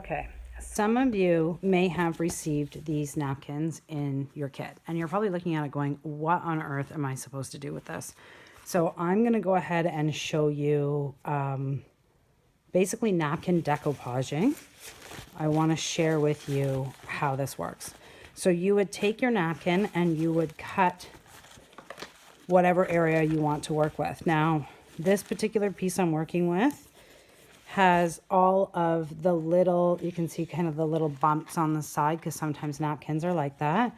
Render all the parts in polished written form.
Okay, some of you may have received these napkins in your kit, and you're probably looking at it going, what on earth am I supposed to do with this? So I'm going to go ahead and show you basically napkin decoupaging. I want to share with you how this works. So you would take your napkin and you would cut whatever area you want to work with. Now, this particular piece I'm working with has all of the little, you can see kind of the little bumps on the side because sometimes napkins are like that.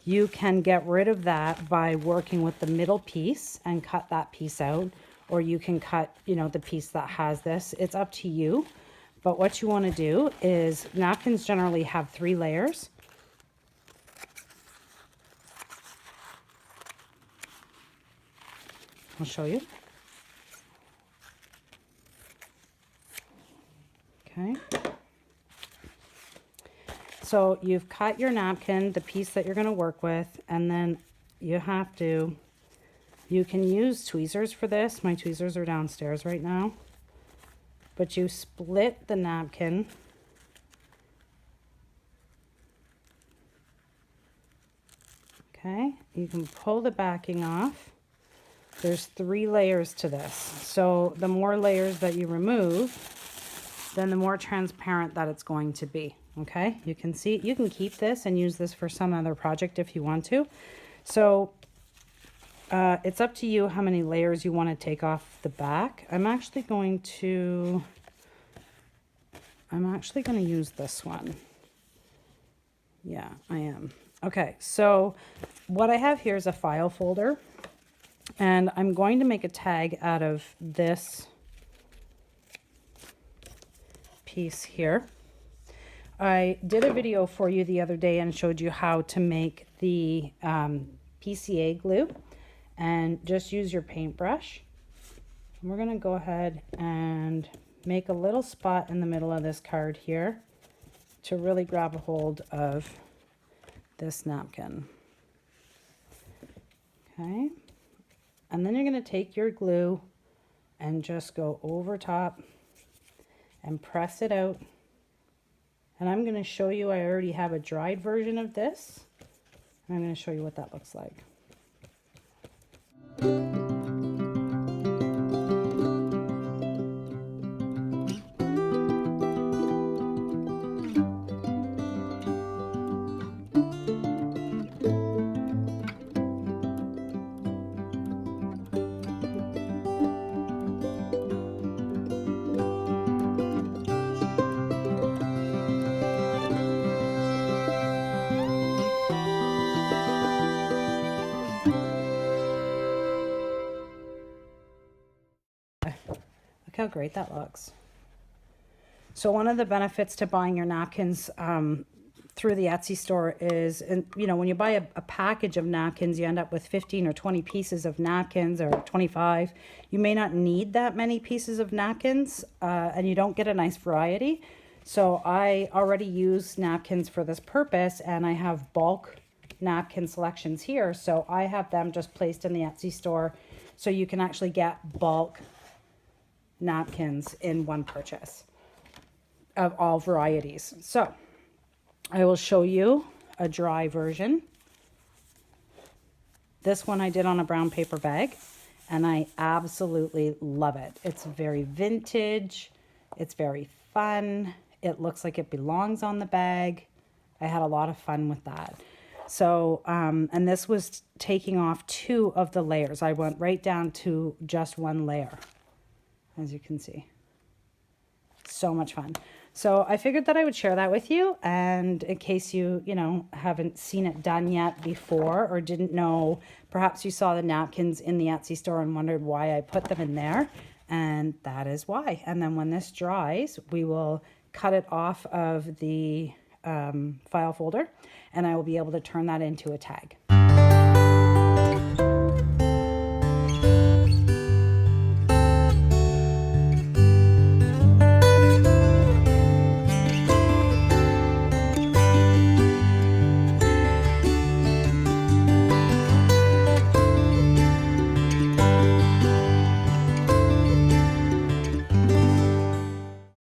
You can get rid of that by working with the middle piece and cut that piece out, or you can cut, you know, the piece that has this. It's up to you. But what you want to do is napkins generally have 3 layers. I'll show you. Okay. So you've cut your napkin, the piece that you're going to work with, and then you can use tweezers for this. My tweezers are downstairs right now. But you split the napkin. Okay, you can pull the backing off. There's 3 layers to this. So the more layers that you remove, then the more transparent that it's going to be. Okay, you can see, you can keep this and use this for some other project if you want to. So it's up to you how many layers you want to take off the back. I'm actually going to use this one. Yeah, I am. Okay, so what I have here is a file folder, and I'm going to make a tag out of this piece here. I did a video for you the other day and showed you how to make the PCA glue, and just use your paintbrush. And we're going to go ahead and make a little spot in the middle of this card here to really grab a hold of this napkin. Okay, and then you're going to take your glue and just go over top and press it out. And I'm going to show you, I already have a dried version of this. And I'm going to show you what that looks like. Look how great that looks. So one of the benefits to buying your napkins through the Etsy store is, and you know, when you buy a package of napkins, you end up with 15 or 20 pieces of napkins, or 25. You may not need that many pieces of napkins, and you don't get a nice variety. So I already use napkins for this purpose, and I have bulk napkin selections here. So I have them just placed in the Etsy store, so you can actually get bulk napkins in one purchase of all varieties. So I will show you a dry version. This one I did on a brown paper bag, and I absolutely love it. It's very vintage. It's very fun. It looks like it belongs on the bag. I had a lot of fun with that. So, and this was taking off 2 of the layers. I went right down to just 1 layer, as you can see. So much fun. So I figured that I would share that with you, and in case you haven't seen it done yet before, or didn't know, perhaps you saw the napkins in the Etsy store and wondered why I put them in there, and that is why. And then when this dries, we will cut it off of the file folder, and I will be able to turn that into a tag.